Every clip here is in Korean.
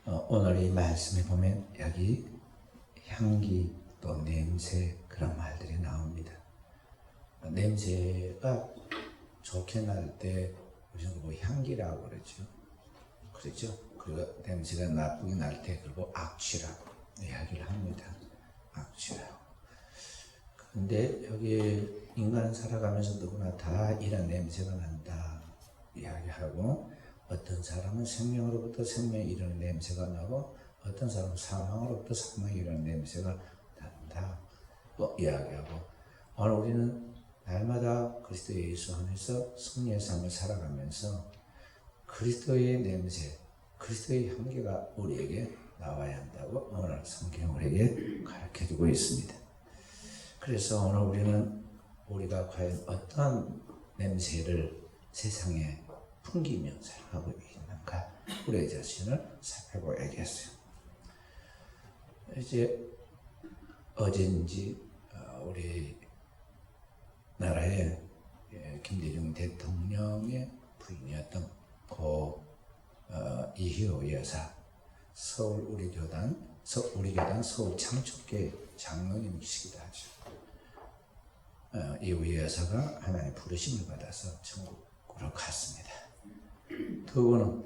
오늘 이 말씀에 보면 여기 향기 또 냄새 그런 말들이 나옵니다. 냄새가 좋게 날 때 우리는 뭐 향기라고 그러죠. 그렇죠? 그 냄새가 나쁘게 날 때 그리고 악취라고 이야기를 합니다. 악취라고. 근데 여기 인간은 살아가면서 누구나 다 이런 냄새가 난다 이야기하고, 어떤 사람은 생명으로부터 생명이 이르는 냄새가 나고 어떤 사람은 사망으로부터 사망이 이르는 냄새가 난다 이야기하고, 오늘 우리는 날마다 그리스도 예수 안에서 승리의 삶을 살아가면서 그리스도의 냄새, 그리스도의 향기가 우리에게 나와야 한다고 오늘 성경은 우리에게 가르쳐주고 있습니다. 그래서 오늘 우리는 우리가 과연 어떤 냄새를 세상에 풍기며 살아가고 있는가, 우리 자신을 살펴봐야겠어요. 이제 어제인지 우리 나라의 김대중 대통령의 부인이었던 이희호 여사, 서울 우리교단 서울 창축회 장로님이시기도 하죠. 이희호 여사가 하나님의 부르심을 받아서 천국으로 갔습니다. 두 분은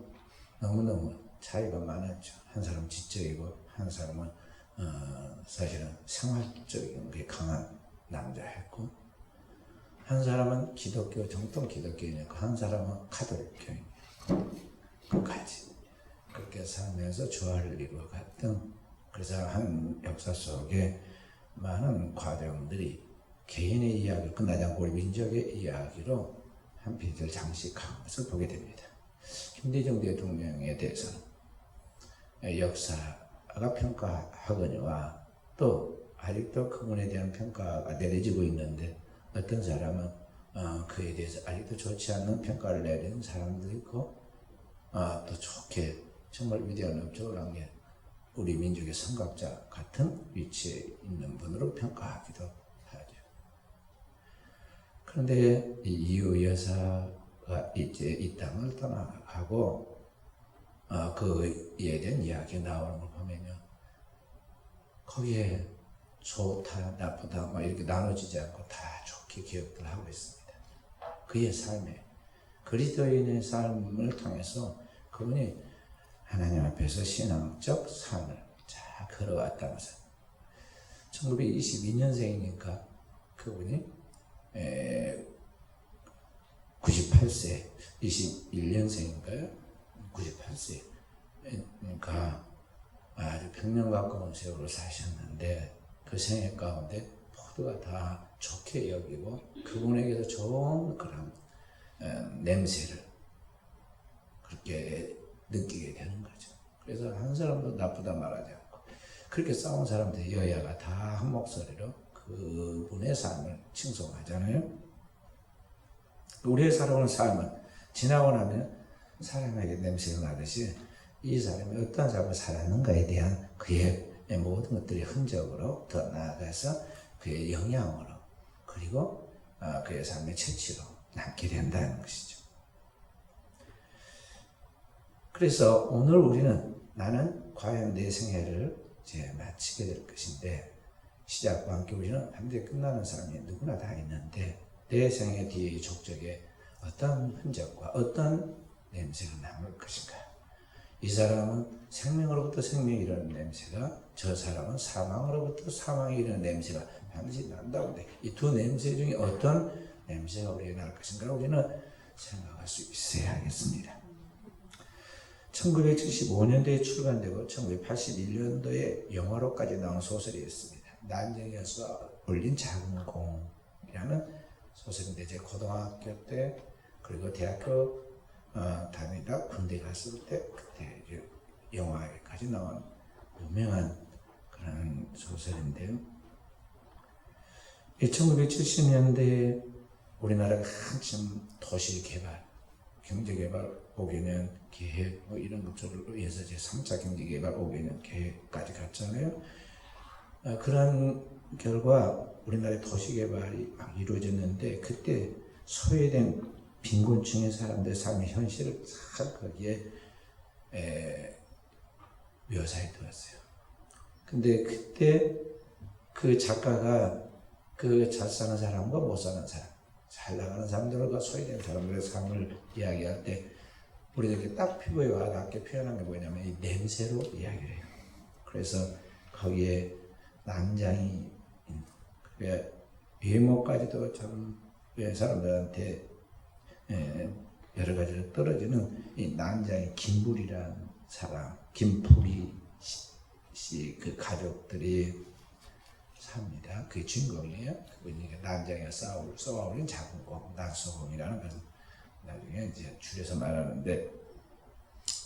너무너무 차이가 많았죠. 한 사람은 지적이고 한 사람은 사실은 생활적인 게 강한 남자였고, 한 사람은 기독교, 정통 기독교인이었고 한 사람은 가톨릭교인. 끝까지 그렇게 살면서 조화를 이루어갔던, 그래서 한 역사 속에 많은 과정들이 개인의 이야기를 끝나지 않고 우리 민족의 이야기로 한 페이지를 장식한 것을 보게 됩니다. 김대중 대통령에 대해서는 역사가 평가하거니와 또 아직도 그분에 대한 평가가 내려지고 있는데, 어떤 사람은 그에 대해서 아직도 좋지 않는 평가를 내리는 사람도 있고, 또 좋게 정말 위대한 업적을 한 게 우리 민족의 선각자 같은 위치에 있는 분으로 평가하기도 하죠. 그런데 이 이유 여사가 이제 이 땅을 떠나가고 그에 대한 이야기 나오는 걸 보면요, 거기에 좋다 나쁘다 막 이렇게 나눠지지 않고 다 좋게 기억들 하고 있습니다. 그의 삶에, 그리스도인의 삶을 통해서 그분이 하나님 앞에서 신앙적 삶을 잘 걸어왔다면서 1922년생이니까 그분이 98세, 21년생인가요? 98세. 그러니까 아주 백년 가까운 세월을 사셨는데, 그 생애 가운데 모두가 다 좋게 여기고 그분에게서 좋은 그런 냄새를 그렇게 느끼게 되는 거죠. 그래서 한 사람도 나쁘다 말하지 않고, 그렇게 싸운 사람들 여야가 다 한 목소리로 그분의 삶을 칭송하잖아요. 우리의 살아오는 삶은 지나고 나면 사람에게 냄새가 나듯이 이 사람이 어떤 삶을 살았는가에 대한 그의 모든 것들이 흔적으로 더 나아가서 그의 영향으로, 그리고 그의 삶의 채취로 남게 된다는 것이죠. 그래서 오늘 우리는 나는 과연 내 생애를 이제 마치게 될 것인데, 시작과 함께 우리는 반드시 끝나는 사람이 누구나 다 있는데, 내 생애 뒤의 족적에 어떤 흔적과 어떤 냄새가 남을 것인가. 이 사람은 생명으로부터 생명이 이르는 냄새가, 저 사람은 사망으로부터 사망이 이르는 냄새가 반드시 난다고 하는데, 이 두 냄새 중에 어떤 냄새가 우리에게 날 것인가 우리는 생각할 수 있어야 하겠습니다. 1975년도에 출간되고 1981년도에 영화로까지 나온 소설이 있습니다. 난정이어서 올린 작은 공이라는 소설인데, 제 고등학교 때 그리고 대학교 다니다 군대 갔을 때 그때 영화에까지 나온 유명한 그런 소설인데요. 1970년대에 우리나라가 한참 도시 개발, 경제 개발 5개년 계획 이런 것들을 위해서 제 3차 경제 개발 5개년 계획까지 갔잖아요. 그런 결과 우리나라의 도시 개발이 막 이루어졌는데, 그때 소외된 빈곤층의 사람들의 삶의 현실을 잘 거기에 묘사해 두었어요. 근데 그때 그 작가가 그 잘 사는 사람과 못 사는 사람, 잘 나가는 사람들과 소외된 사람들의 삶을 이야기할 때 우리에게 딱 피부에 와닿게 표현한 게 뭐냐면 이 냄새로 이야기를 해요. 그래서 거기에 난장이 외모까지도 참 사람들한테 여러 가지로 떨어지는 이 난장이 김불이라는 사람, 김불이 씨 그 가족들이 삽니다. 그게 주인공이에요. 그분이 난장이가 쏘아올린 작은 공, 난소공이라는 걸 나중에 이제 줄여서 말하는데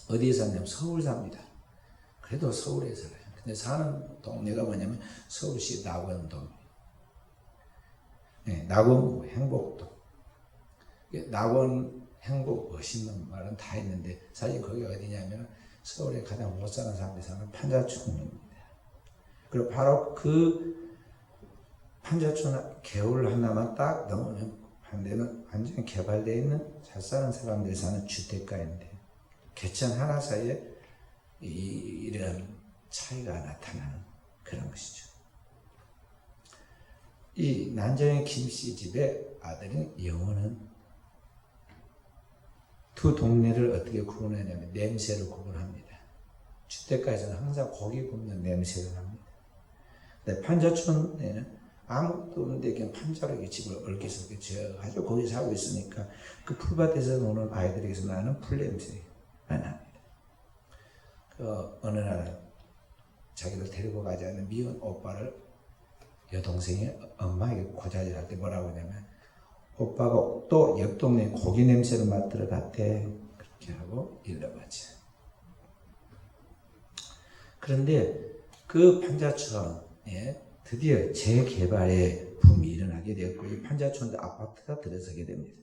어디에 사냐면 서울 삽니다. 그래도 서울에 살아요. 근데 사는 동네가 뭐냐면 서울시 낙원동, 낙원구 행복동. 낙원, 행복, 멋있는 말은 다 있는데 사실 거기가 어디냐면 서울에 가장 못 사는 사람들이 사는 판자촌입니다. 그리고 바로 그 판자촌 개울 하나만 딱 넘으면 반대는 완전히 개발되어 있는 잘 사는 사람들이 사는 주택가인데 개천 하나 사이에 이런 차이가 나타나는 그런 것이죠. 이 난장의 김씨 집의 아들인 영호는 두 동네를 어떻게 구분하냐면 냄새로 구분합니다. 주택가에서는 항상 고기 굽는 냄새를 합니다. 근데 판자촌에는 아무것도 없는데 그냥 판자로 집을 얼기설게 지어가지고 거기 살고 있으니까 그 풀밭에서 노는 아이들에게서 나는 풀냄새가 납니다. 그 어느 날 자기를 데리고 가지 않는 미운 오빠를 여동생이 엄마에게 고자질할 때 뭐라고 하냐면 오빠가 또 옆 동네 고기 냄새를 맡으러 갔대. 그렇게 하고 일러봤지. 그런데 그 판자촌에 드디어 재개발의 붐이 일어나게 되었고 이 판자촌도 아파트가 들어서게 됩니다.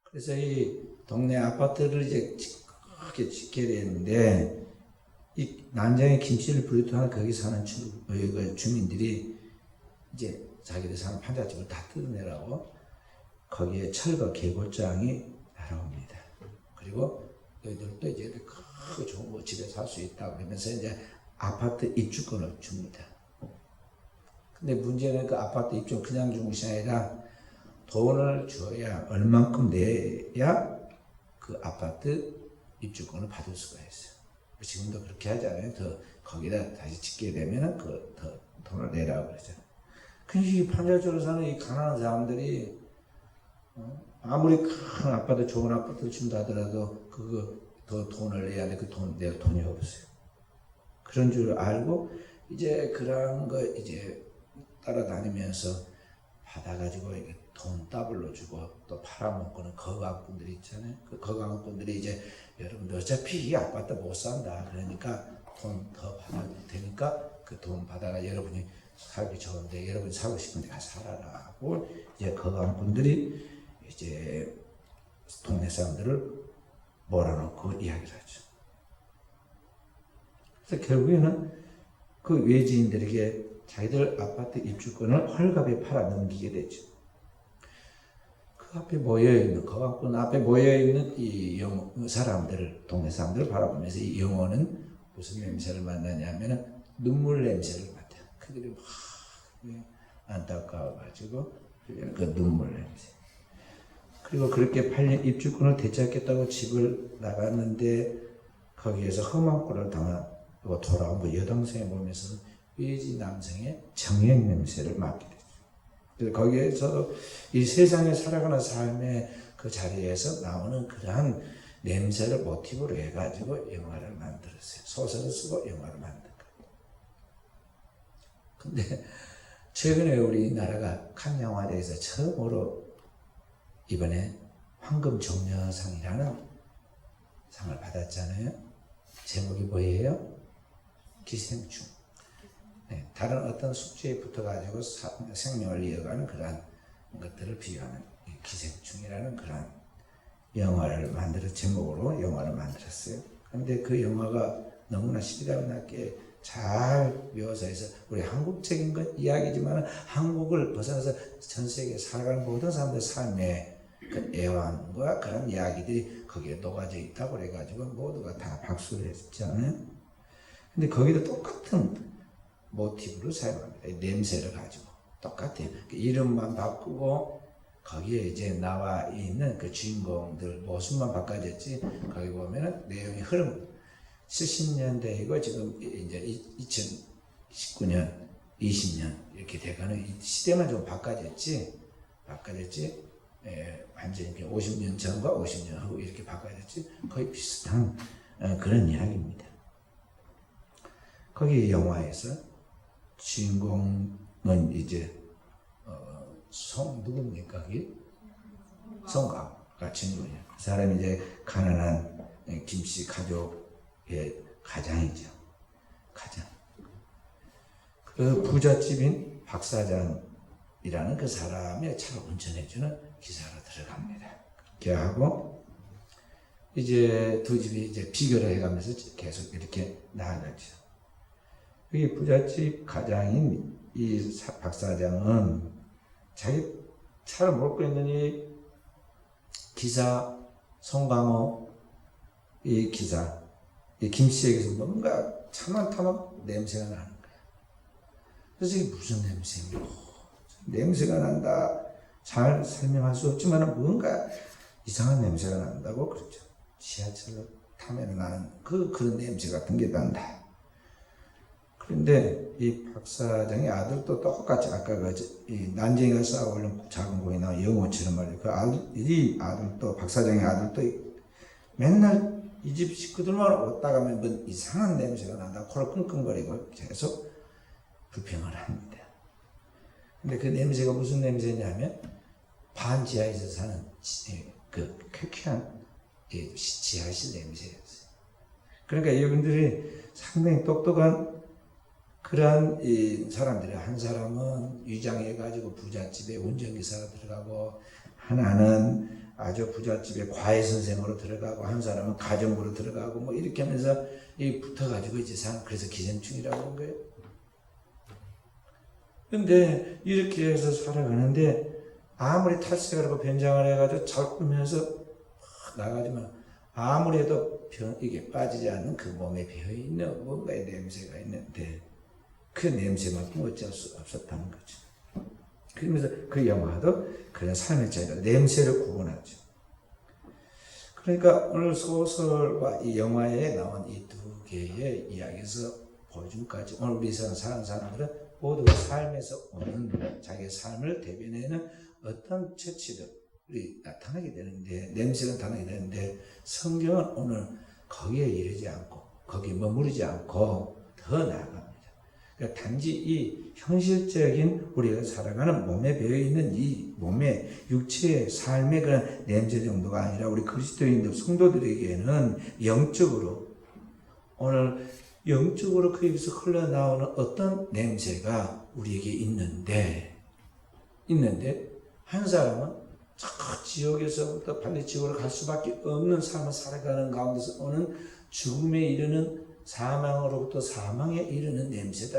그래서 이 동네 아파트를 이제 크게 짓게 되는데 이 난장의 김씨를 비롯한 거기 사는 주민들이 이제 자기들 사는 판자집을 다 뜯어내라고 거기에 철거 개골장이 날아옵니다. 그리고 너희들도 이제 크고 좋은 집에 살 수 있다 그러면서 이제 아파트 입주권을 줍니다. 근데 문제는 그 아파트 입주권 그냥 준 것이 아니라 돈을 줘야 얼만큼 내야 그 아파트 입주권을 받을 수가 있어요. 지금도 그렇게 하잖아요. 더 거기다 다시 짓게 되면은 그 더 돈을 내라고 그러잖아요. 근데 이 판자촌에 사는 이 가난한 사람들이 아무리 큰 아파트 좋은 아파트를 준다 하더라도 그거 더 돈을 내야 돼. 그 돈 내가 돈이 없어요. 그런 줄 알고 이제 그런 거 이제 따라다니면서 받아가지고 이게 돈 더블로 주고 또 팔아먹고는 거강꾼들이 있잖아요. 그 거강꾼들이 이제 여러분들 어차피 이 아파트 못 산다. 그러니까 돈 더 받아도 되니까 그 돈 받아가 여러분이 살기 좋은데 여러분이 살고 싶은 데 가서 살아라 하고 이제 거강꾼들이 이제 동네 사람들을 몰아놓고 이야기를 하죠. 그래서 결국에는 그 외지인들에게 자기들 아파트 입주권을 헐값에 팔아 넘기게 되죠. 그 앞에 모여있는, 거강꾼 앞에 모여있는 이 사람들을, 동네 사람들을 바라보면서 이 영호는 무슨 냄새를 맡느냐면 눈물 냄새를 맡아요. 그들이 막 안타까워가지고 그 눈물 냄새. 그리고 그렇게 팔린 입주권을 되찾겠다고 집을 나갔는데 거기에서 험한 꼴을 당하고 돌아온 그 여동생의 몸에서는 외지 남성의 정액 냄새를 맡게 되죠. 그래서 거기에서 이 세상에 살아가는 삶의 그 자리에서 나오는 그러한 냄새를 모티브로 해가지고 영화를 만들었어요. 소설을 쓰고 영화를 만든 거예요. 근데 최근에 우리나라가 칸 영화제에서 처음으로 이번에 황금종려상이라는 상을 받았잖아요. 제목이 뭐예요? 기생충. 네, 다른 어떤 숙주에 붙어가지고 생명을 이어가는 그러한 것들을 비유하는 기생충이라는 그러한 영화를 제목으로 영화를 만들었어요. 그런데 그 영화가 너무나 시대답게 잘 묘사해서 우리 한국적인 건 이야기지만 한국을 벗어나서 전 세계에 살아가는 모든 사람들의 삶의 그 애환과 그런 이야기들이 거기에 녹아져 있다고 그래가지고 모두가 다 박수를 했잖아요. 근데 거기도 똑같은 모티브를 사용합니다. 냄새를 가지고 똑같아요. 이름만 바꾸고 거기에 이제 나와 있는 그 주인공들 모습만 바꿔졌지, 거기 보면은 내용의 흐름 70년대이고 지금 이제 2019년 20년 이렇게 돼가는 이 시대만 좀 바꿔졌지 완전히 50년 전과 50년 후 이렇게 바꿔졌지 거의 비슷한 그런 이야기입니다. 거기 영화에서 주인공은 이제 누굽니까? 송가가 주인공이에요. 그 사람이 이제 가난한 김씨 가족의 가장이죠. 가장. 그 부잣집인 박 사장이라는 그 사람의 차를 운전해주는 기사로 들어갑니다. 그렇게 하고 이제 두 집이 이제 비교를 해가면서 계속 이렇게 나아가죠. 이 부잣집 가장인 이 박 사장은 자기 차를 몰고 있는 이 기사 송강호 이 기사 이 김씨에게서 뭔가 차만 타면 냄새가 나는 거야. 그래서 이게 무슨 냄새인가? 냄새가 난다. 잘 설명할 수 없지만 뭔가 이상한 냄새가 난다고 그러죠. 지하철로 타면 나는 그런 냄새 같은 게 난다. 그런데 이 박 사장의 아들도 똑같이 아까 이 난쟁이가 쌓아올린 작은 공이 나온 영호처럼 말이에요. 이 아들도 박 사장의 아들도 맨날 이 집 식구들만 왔다 가면 뭔 이상한 냄새가 난다. 코를 끙끙거리고 계속 불평을 합니다. 근데 그 냄새가 무슨 냄새냐면 반지하에서 사는 그 쾌쾌한 지하실 냄새였어요. 그러니까 여러분들이 상당히 똑똑한 그러한 이 사람들이 한 사람은 위장해가지고 부잣집에 운전기사로 들어가고 하나는 아주 부잣집에 과외 선생으로 들어가고 한 사람은 가정부로 들어가고 뭐 이렇게 하면서 붙어가지고 이제 그래서 기생충이라고 하는 거예요. 근데 이렇게 해서 살아가는데 아무리 탈색을 하고 변장을 해가지고 잘 꾸면서 나가지만 아무리 해도 이게 빠지지 않는 그 몸에 배어있는 뭔가의 냄새가 있는데 그 냄새만큼 어쩔 수 없었다는 거죠. 그러면서 그 영화도 그런 삶의 차이가 냄새를 구분하죠. 그러니까 오늘 소설과 이 영화에 나온 이 두 개의 이야기에서 보여준까지 오늘 우리 세상 사는 사람들은 모두 삶에서 오는 자기의 삶을 대변하는 어떤 처치들이 나타나게 되는데 냄새가 나타나게 되는데 성경은 오늘 거기에 이르지 않고 거기에 머무르지 않고 더 나아갑니다. 그러니까 단지 이 현실적인 우리가 살아가는 몸에 배어있는 이 몸의 육체의 삶의 그런 냄새 정도가 아니라 우리 그리스도인들 성도들에게는 영적으로 오늘 영적으로 그 입에서 흘러나오는 어떤 냄새가 우리에게 있는데 한 사람은 저 지옥에서부터 빨리 지옥으로 갈 수밖에 없는 삶을 살아가는 가운데서 오는 죽음에 이르는 사망으로부터 사망에 이르는 냄새다.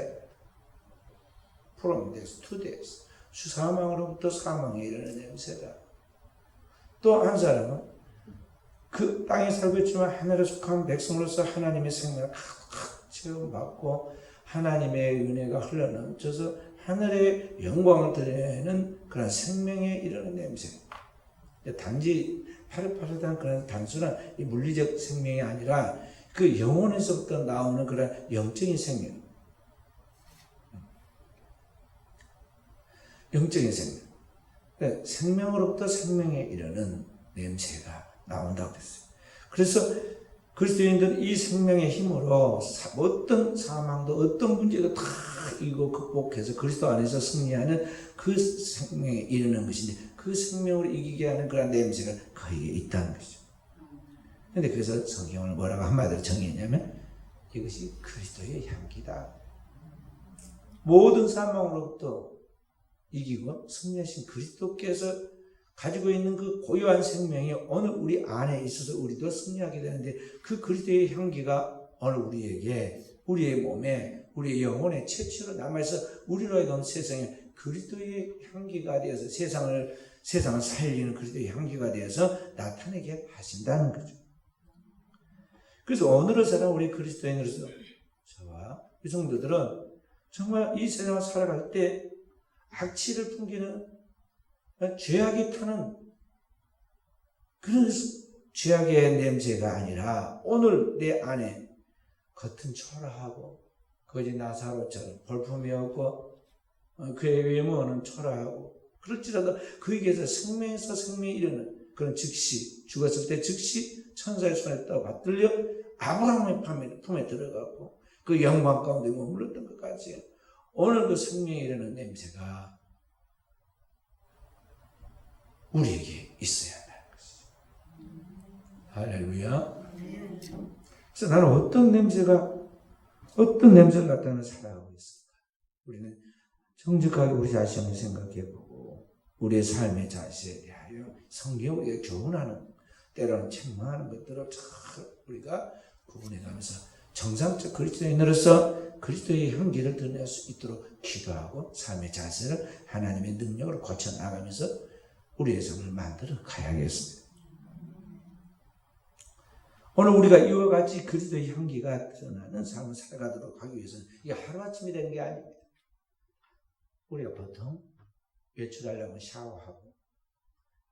From death to death. 사망으로부터 사망에 이르는 냄새다. 또 한 사람은 그 땅에 살고 있지만 하늘에 속한 백성으로서 하나님의 생명을 가득 체험받고 하나님의 은혜가 흘러넘쳐서 하늘의 영광을 드러내는 그런 생명에 이르는 냄새. 단지 파릇파릇한 그런 단순한 이 물리적 생명이 아니라 그 영혼에서부터 나오는 그런 영적인 생명. 영적인 생명. 생명으로부터 생명에 이르는 냄새가 나온다고 했어요. 그래서 그리스도인들은 이 생명의 힘으로 어떤 사망도 어떤 문제도 다 이거 극복해서 그리스도 안에서 승리하는 그 생명에 이르는 것인데 그 생명을 이기게 하는 그런 냄새가 그에게 있다는 것이죠. 그런데 그래서 성경을 뭐라고 한마디로 정의했냐면 이것이 그리스도의 향기다. 모든 사망으로부터 이기고 승리하신 그리스도께서 가지고 있는 그 고유한 생명이 오늘 우리 안에 있어서 우리도 승리하게 되는데 그 그리스도의 향기가 오늘 우리에게 우리의 몸에 우리의 영혼에 채취로 남아있어 우리로 하여금 세상에 그리스도의 향기가 되어서 세상을 살리는 그리스도의 향기가 되어서 나타내게 하신다는 거죠. 그래서 오늘을 살아 우리 그리스도인으로서 저와 이 성도들은 정말 이 세상을 살아갈 때 악취를 풍기는 죄악이 타는 그런 죄악의 냄새가 아니라 오늘 내 안에 겉은 초라하고 거지 나사로처럼 볼품이 없고 그의 외모는 초라하고 그럴지라도 그에게서 생명에서 생명이 이르는 그런 즉시 죽었을 때 즉시 천사의 손에 떠 받들려 아브라함의 품에 들어갔고 그 영광 가운데 머물렀던 것 같이 오늘 그 생명이 이르는 냄새가 우리에게 있어야 한다는 것이죠. 할렐루야. 그래서 나는 어떤 냄새를 갖다가 살아가고 있을까? 우리는 정직하게 우리 자신을 생각해보고 우리의 삶의 자세에 대하여 성경을 우리가 교훈하는 때로는 책망하는 것들을 잘 우리가 구분해가면서 정상적 그리스도인으로서 그리스도의 향기를 드러낼 수 있도록 기도하고 삶의 자세를 하나님의 능력으로 고쳐나가면서 우리의 삶을 만들어 가야겠습니다. 오늘 우리가 이와 같이 그리스도의 향기가 드러나는 삶을 살아가도록 하기 위해서는 이게 하루아침이 되는 게 아닙니다. 우리가 보통 외출하려면 샤워하고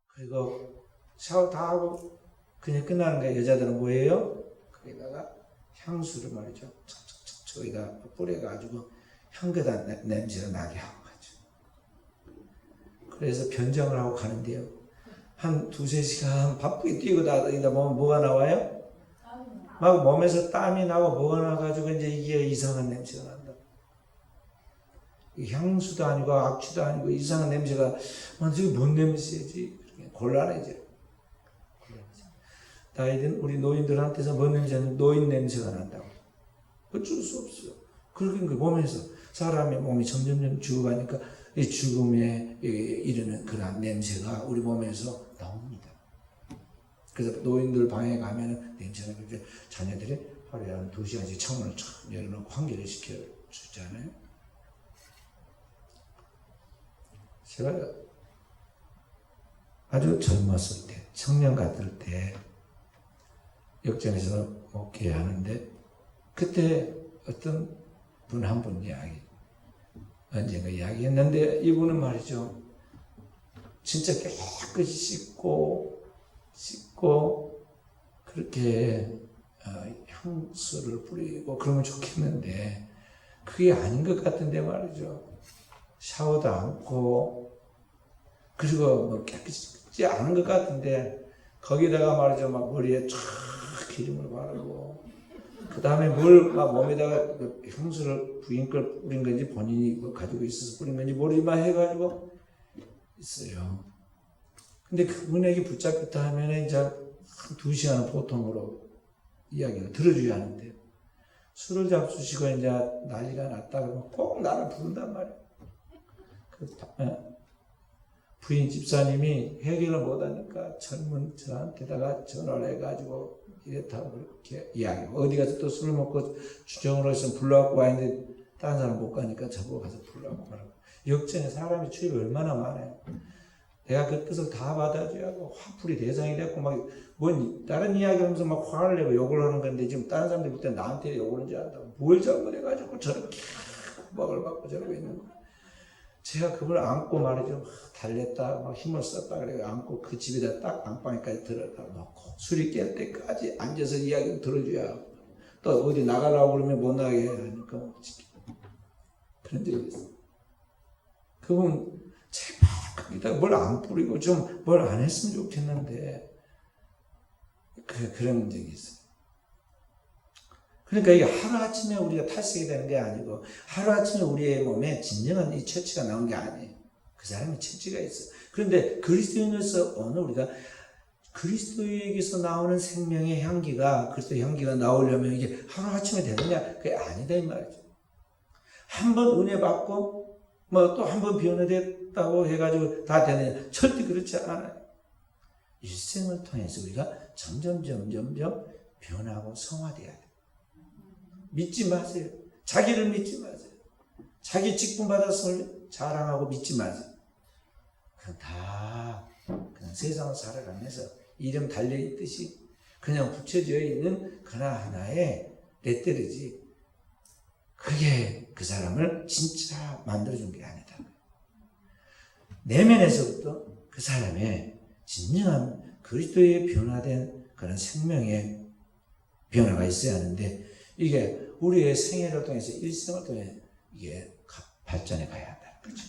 그리고 샤워 다 하고 그냥 끝나는 거예요. 여자들은 뭐예요? 거기다가 향수를 말이죠. 척척척 여기다 뿌려가지고 향긋한 냄새가 나게 하고 가죠. 그래서 변장을 하고 가는데요. 한 2-3시간 바쁘게 뛰고 다니다 보면 뭐가 나와요? 막 몸에서 땀이 나고 뭐가 나가지고 이제 이게 이상한 냄새가 난다. 향수도 아니고 악취도 아니고 이상한 냄새가 저게 뭔 냄새지? 곤란해져. 나이든 우리 노인들한테서 뭔 냄새는 노인 냄새가 난다고. 어쩔 수 없어요. 그러니까 몸에서 사람의 몸이 점점 죽어가니까 이 죽음에 이르는 그런 냄새가 우리 몸에서 나옵니다. 그래서 노인들 방에 가면은 냄새가 그렇게 자녀들이 하루에 한 2시간씩 창문을 촥 열어놓고 환기를 시켜주잖아요. 제가 아주 젊었을 때, 청년 같을 때 역전에서 목회하는데 그때 어떤 분 한 분 이야기 언젠가 이야기했는데 이분은 말이죠. 진짜 깨끗이 씻고 그렇게 향수를 뿌리고 그러면 좋겠는데 그게 아닌 것 같은데 말이죠. 샤워도 않고 그리고 뭐 깨끗이 않은 것 같은데 거기다가 말이죠. 막 머리에 쫙 기름을 바르고 그 다음에 뭘 막 몸에다가 향수를 부인 걸 뿌린 건지 본인이 뭐 가지고 있어서 뿌린 건지 모르지만 해가지고 있어요. 근데 그분에게 붙잡혔다 하면 이제 한 2시간은 보통으로 이야기를 들어줘야 하는데 술을 잡수시고 이제 난리가 났다 그러면 꼭 나를 부른단 말이에요. 부인 집사님이 해결을 못하니까 젊은 저한테다가 전화를 해가지고 이랬다고 그렇게 이야기하고 어디 가서 또 술을 먹고 주정으로 있으면 불러갖고 와 있는데 다른 사람 못 가니까 저보고 가서 불러갖고 가라고. 역전에 사람이 주위에 얼마나 많아요. 내가 그 뜻을 다 받아줘야 하고 화풀이 대상이 됐고 막 뭔 다른 이야기 하면서 막 화를 내고 욕을 하는 건데 지금 다른 사람들이 볼 때 나한테 욕을 하는지 안다고 뭘 잘못해가지고 저렇게 막을 받고 저러고 있는 거야. 제가 그걸 안고 말이죠. 달랬다, 막 힘을 썼다 그래요. 안고 그 집에다 딱 안방에까지 들어다 놓고 술이 깰 때까지 앉아서 이야기를 들어줘야 하고 또 어디 나가려고 그러면 못 나가게 하니까 그런 적이 있어요. 그분 제발 거기다 뭘 안 뿌리고 좀 뭘 안 했으면 좋겠는데 그런 적이 있어요. 그러니까 이게 하루아침에 우리가 탈색이 되는 게 아니고 하루아침에 우리의 몸에 진정한 이 처치가 나온 게 아니에요. 그 사람의 처치가 있어요. 그런데 그리스도인으로서 오늘 우리가 그리스도에게서 나오는 생명의 향기가 그리스도의 향기가 나오려면 이게 하루아침에 되느냐? 그게 아니다 이 말이죠. 한 번 은혜 받고 뭐 또 한 번 변화됐다고 해가지고 다 되느냐? 절대 그렇지 않아요. 일생을 통해서 우리가 점점 변하고 성화돼야 돼요. 믿지 마세요. 자기를 믿지 마세요. 자기 직분 받았음을 자랑하고 믿지 마세요. 그건 다 그냥 세상을 살아가면서 이름 달려있듯이 그냥 붙여져 있는 그나하나의 레터리지. 그게 그 사람을 진짜 만들어준 게 아니다. 내면에서부터 그 사람의 진정한 그리스도의 변화된 그런 생명의 변화가 있어야 하는데 이게 우리의 생애를 통해서 일생을 통해 이게 발전해 가야 한다는 거죠.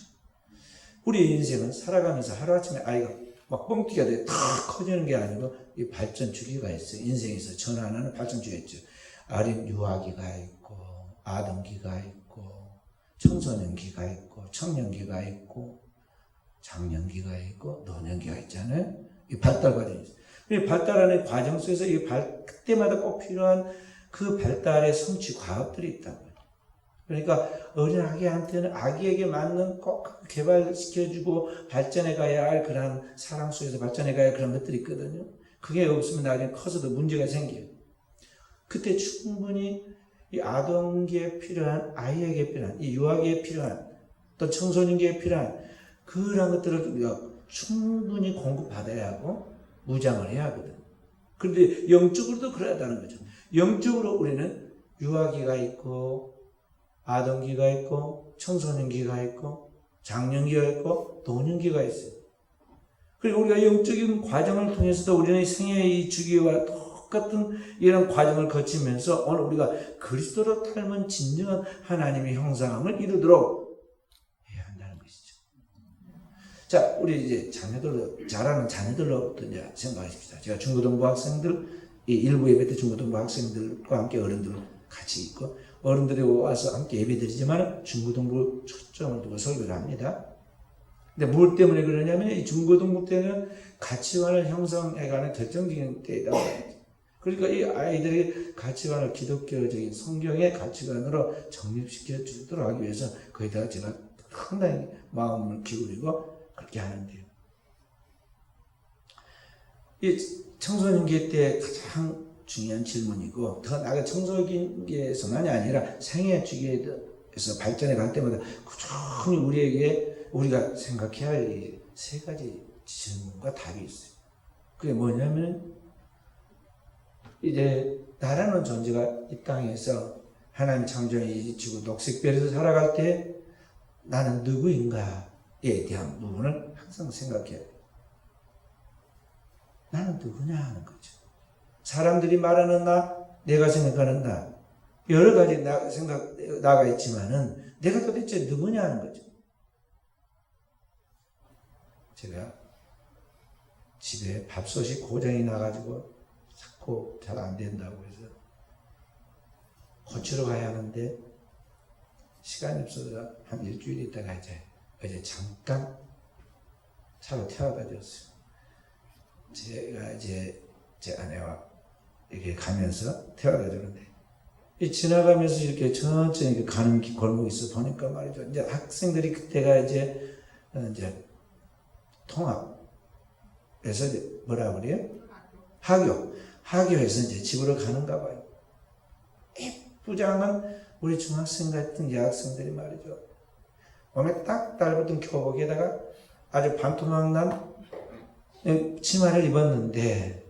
우리의 인생은 살아가면서 하루아침에 아이가 막 뻥튀기가 돼 탁 커지는 게 아니고 이 발전 주기가 있어요. 인생에서 전환하는 발전 주기가 있죠. 어린 유아기가 있고 아동기가 있고 청소년기가 있고 청년기가 있고 장년기가 있고 노년기가 있잖아요. 이 발달 과정이 있어요. 이 발달하는 과정 속에서 그때마다 꼭 필요한 그 발달의 성취 과업들이 있다고요. 그러니까 어린 아기한테는 아기에게 맞는 꼭 개발시켜주고 발전해 가야 할 그런 사랑 속에서 발전해 가야 할 그런 것들이 있거든요. 그게 없으면 나중에 커서도 문제가 생겨요. 그때 충분히 이 아동기에 필요한 아이에게 필요한 이 유아기에 필요한 또 청소년기에 필요한 그런 것들을 우리가 충분히 공급받아야 하고 무장을 해야 하거든. 그런데 영적으로도 그래야 한다는 거죠. 영적으로 우리는 유아기가 있고 아동기가 있고 청소년기가 있고 장년기가 있고 노년기가 있어요. 그리고 우리가 영적인 과정을 통해서도 우리는 생애의 이 주기와 똑같은 이런 과정을 거치면서 오늘 우리가 그리스도로 닮은 진정한 하나님의 형상을 이루도록 해야 한다는 것이죠. 자, 우리 이제 자라는 자녀들로부터 이제 생각하십시다. 제가 중고등부 학생들, 이 일부 예배 때 중고등부 학생들과 함께 어른들 같이 있고, 어른들이 와서 함께 예배 드리지만 중고등부 초점을 두고 설교를 합니다. 근데 뭘 때문에 그러냐면 이 중고등부 때는 가치관을 형성해가는 결정적인 때이다. 그러니까 이 아이들이 가치관을 기독교적인 성경의 가치관으로 정립시켜 주도록 하기 위해서 거기다가 제가 상당히 마음을 기울이고 그렇게 하는데요. 이 청소년기 때 가장 중요한 질문이고 더 나아가 청소년기에서만이 아니라 생애 주기에서 발전해 갈 때마다 꾸준히 우리가 생각해야 할 세 가지 질문과 답이 있어요. 그게 뭐냐면 이제 나라는 존재가 이 땅에서 하나님 창조의 이 지구 녹색별에서 살아갈 때 나는 누구인가에 대한 부분을 항상 생각해야 돼요. 나는 누구냐 하는 거죠. 사람들이 말하는 나, 내가 생각하는 나, 여러 가지 나가 있지만은 내가 도대체 누구냐 하는 거죠. 제가 집에 밥솥이 고장이 나가지고 자꾸 잘 안 된다고 해서 고치러 가야 하는데 시간이 없어서 한 일주일 있다가 어제 잠깐 차로 태워다 줬어요. 제가 이제 제 아내와 이렇게 가면서 태워다 주는데 지나가면서 이렇게 천천히 가는 골목이 있어 보니까 말이죠. 이제 학생들이 그때가 이제 통합에서 이제 뭐라 그래요? 하교에서 이제 집으로 가는가 봐요. 예쁘장한 우리 중학생 같은 여학생들이 말이죠. 몸에 딱 달붙은 교복에다가 아주 반토막 난 치마를 입었는데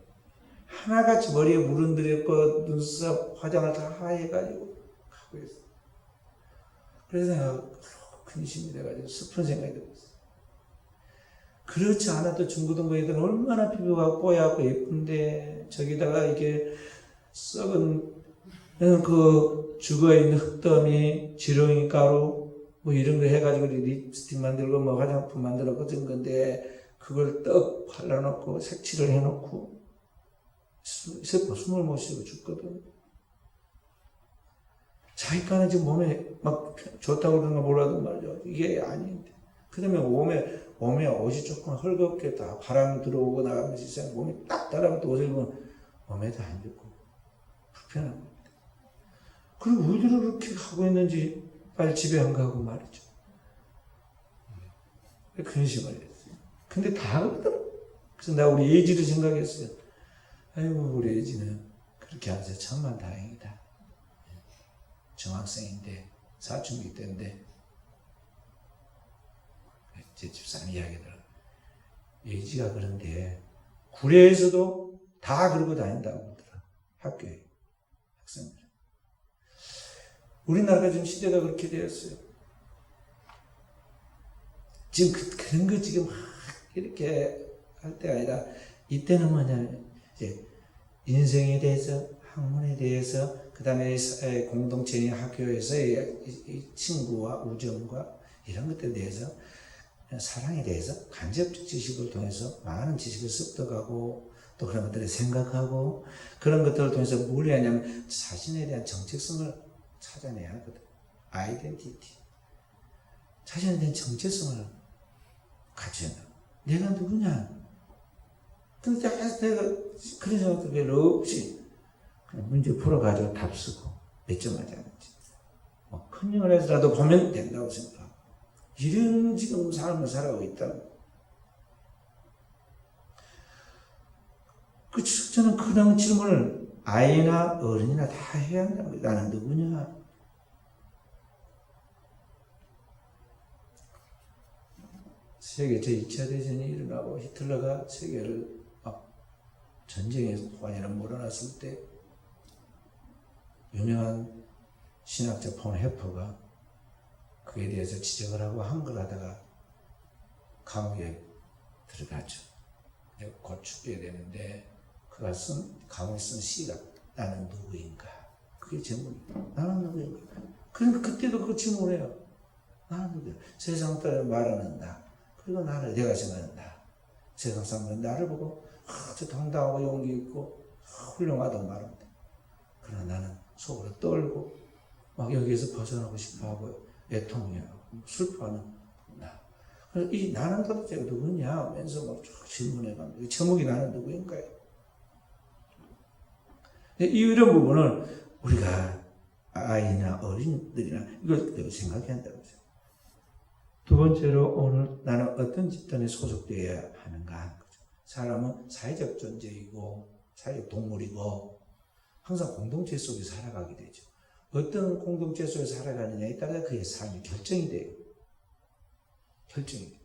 하나같이 머리에 물은들였고 눈썹 화장을 다 해가지고 가고 있어요. 그래서 내가 근심이 돼가지고 슬픈 생각이 들었어요. 그렇지 않아도 중고등부 애들은 얼마나 피부가 뽀얗고 예쁜데 저기다가 이게 썩은 그 죽어있는 흙더미, 지렁이 가루 뭐 이런 거 해가지고 립스틱 만들고 뭐 화장품 만들어 꽂은 건데 그걸 떡 발라놓고 색칠을 해놓고 숨을 못 쉬고 죽거든. 자기가는 지금 몸에 막 좋다고 그러는 거 몰라도 말이죠. 이게 아닌데. 그 다음에 몸에 옷이 조금 헐겁게 다 바람 들어오고 나가면서 몸이 딱 달라붙어 옷을 입으면 몸에도 안 좋고 불편한 겁니다. 그리고 어디로 그렇게 하고 있는지 빨리 집에 안 가고 말이죠. 근심을 했어요. 근데 다 그러더라고요. 그래서 나 우리 예지를 생각했어요. 아이고 우리 예지는 그렇게 안 해서 천만 다행이다. 중학생인데 사춘기 때인데 제 집사람 이야기더라. 예지가 그런데 구례에서도 다 그러고 다닌다고 그러더라. 학교에 학생들. 우리나라가 지금 시대가 그렇게 되었어요. 지금 그런 거 지금 막 이렇게 할 때가 아니라 이때는 뭐냐면 이제 인생에 대해서, 학문에 대해서, 그 다음에 공동체의 학교에서의 이 친구와 우정과 이런 것들에 대해서, 사랑에 대해서 간접적 지식을 통해서 많은 지식을 습득하고 또 그런 것들을 생각하고 그런 것들을 통해서 뭘 해야 하냐면 자신에 대한 정체성을 찾아내야 하거든. 아이덴티티. 자신에 대한 정체성을 가져야 한다. 내가 누구냐? 근데 내가 그런 생각도 별로 없이 그냥 문제 풀어가지고 답 쓰고 몇 점 하지 않았지. 큰 일을 해서라도 보면 된다고 생각하고 이런 지금 삶을 살아가고 있다는 거예요. 저는 그런 질문을 아이나 어른이나 다 해야 한다는 거예요. 나는 누구냐? 세계 제2차 대전이 일어나고 히틀러가 세계를 전쟁에 완연히 몰아놨을 때 유명한 신학자 폰 헤퍼가 그에 대해서 지적을 하고 한글하다가 감옥에 들어갔죠. 곧 죽게 되는데 그가 감옥에 쓴 시가 나는 누구인가? 그게 제목이에요. 나는 누구인가? 그러니까 그때도 그 질문을 해요. 나는 누구야? 세상 따라 말하는 나. 그리고 나를 내가 생각하는 나. 세상 사람들은 나를 보고 아주 당당하고 용기 있고 훌륭하다고 말합니다. 그러나 나는 속으로 떨고 막 여기에서 벗어나고 싶어하고 애통해하고 슬퍼하는 나. 그래서 이 나는 도대체 누구냐 하면서 막 질문해갑니다. 제목이 나는 누구인가요? 이런 부분을 우리가 아이나 어린이들이나 이걸 생각해야 한다고 해요. 두 번째로 오늘 나는 어떤 집단에 소속되어야 하는가 하는 거죠. 사람은 사회적 존재이고 사회적 동물이고 항상 공동체 속에 살아가게 되죠. 어떤 공동체 속에 살아가느냐에 따라 그의 삶이 결정이 돼요. 결정이 돼요.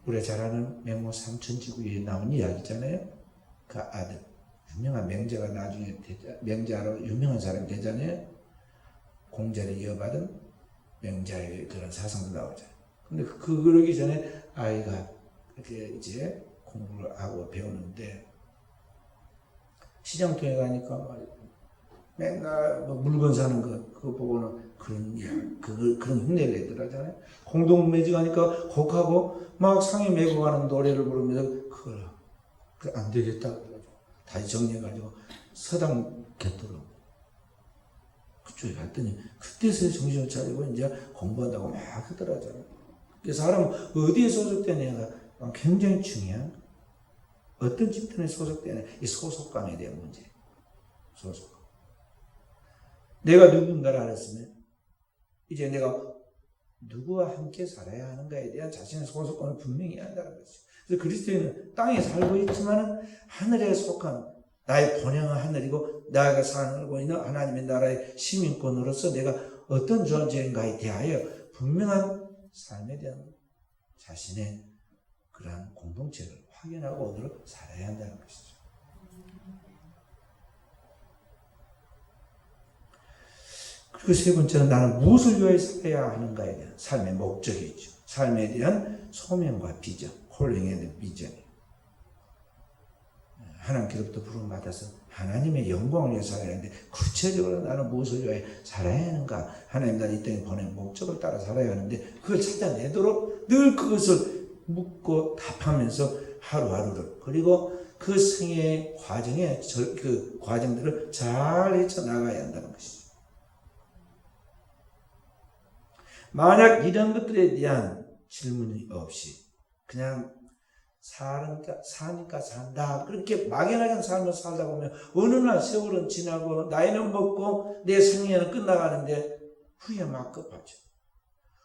우리가 잘 아는 명모 삼천지구에 나온 이야기잖아요. 그 아들 유명한 명자가 나중에 명자로 유명한 사람이 되잖아요. 공자를 이어받은 명자의 그런 사상도 나오잖아요. 근데 그러기 전에 아이가 이렇게 이제 공부를 하고 배우는데 시장통에 가니까 맨날 뭐 물건 사는 거 그거 보고는 그런 흉내를 내더라잖아요. 공동매직 하니까 곡하고 막 상에 메고 가는 노래를 부르면서 그걸 안 되겠다 그래가지고 다시 정리해가지고 서당 곁으로 그쪽에 갔더니 그때서야 정신을 차리고 이제 공부한다고 막 하더라잖아요. 그래서 사람은 어디에 소속되느냐가 굉장히 중요한 어떤 집단에 소속되느냐 이 소속감에 대한 문제. 소속감. 내가 누군가를 알았으면 이제 내가 누구와 함께 살아야 하는가에 대한 자신의 소속감을 분명히 한다는 거죠. 그래서 그리스도인은 땅에 살고 있지만 하늘에 속한 나의 본향은 하늘이고 내가 살고 있는 하나님의 나라의 시민권으로서 내가 어떤 존재인가에 대하여 분명한 삶에 대한 자신의 그러한 공동체를 확인하고 오도록 살아야 한다는 것이죠. 그리고 세 번째는 나는 무엇을 위하여 살아야 하는가에 대한 삶의 목적이 있죠. 삶에 대한 소명과 비전, 콜링에 대한 비전이. 하나님께로부터 부름받아서 하나님의 영광을 위해 살아야 하는데 구체적으로 나는 무엇을 위하여 살아야 하는가? 하나님 나를 이 땅에 보낸 목적을 따라 살아야 하는데 그걸 찾아내도록 늘 그것을 묻고 답하면서 하루하루를 그리고 그 생애의 과정에 그 과정들을 잘 헤쳐나가야 한다는 것이죠. 만약 이런 것들에 대한 질문이 없이 그냥 사니까 산다 그렇게 막연하게 삶을 살다 보면 어느 날 세월은 지나고 나이는 먹고 내 생애는 끝나가는데 후회 막 급하죠.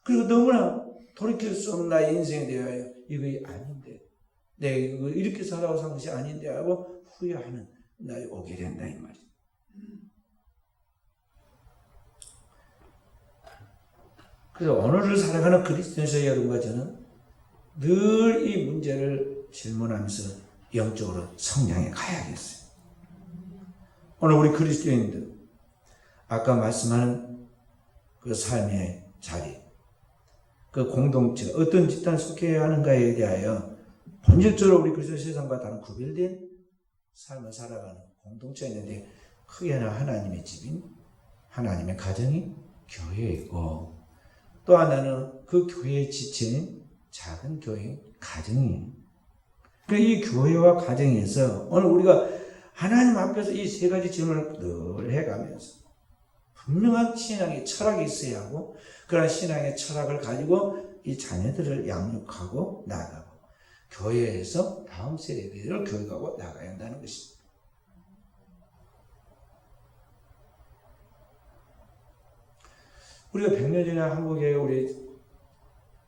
그리고 너무나 돌이킬 수 없는 나의 인생에 대하여 이거 아닌데 내가 이거 이렇게 살아고 산 것이 아닌데 하고 후회하는 날이 오게 된다 이 말이죠. 그래서 오늘을 살아가는 그리스도인의 여러분과 저는 늘 이 문제를 질문하면서 영적으로 성장해 가야겠어요. 오늘 우리 그리스도인들 아까 말씀하는 그 삶의 자리, 그 공동체, 어떤 집단에 속해야 하는가에 대하여 본질적으로 우리 그리스도 세상과 다른 구별된 삶을 살아가는 공동체가 있는데, 크게는 하나님의 집인 하나님의 가정이 교회이고, 또 하나는 그 교회의 지체인 작은 교회인 가정이에요. 그러니까 이 교회와 가정에서 오늘 우리가 하나님 앞에서 이 세 가지 질문을 늘 해가면서 분명한 신앙의 철학이 있어야 하고, 그런 신앙의 철학을 가지고 이 자녀들을 양육하고 나아가고, 교회에서 다음 세대들을 교육하고 나가야 한다는 것입니다. 우리가 100년 전에 한국의 우리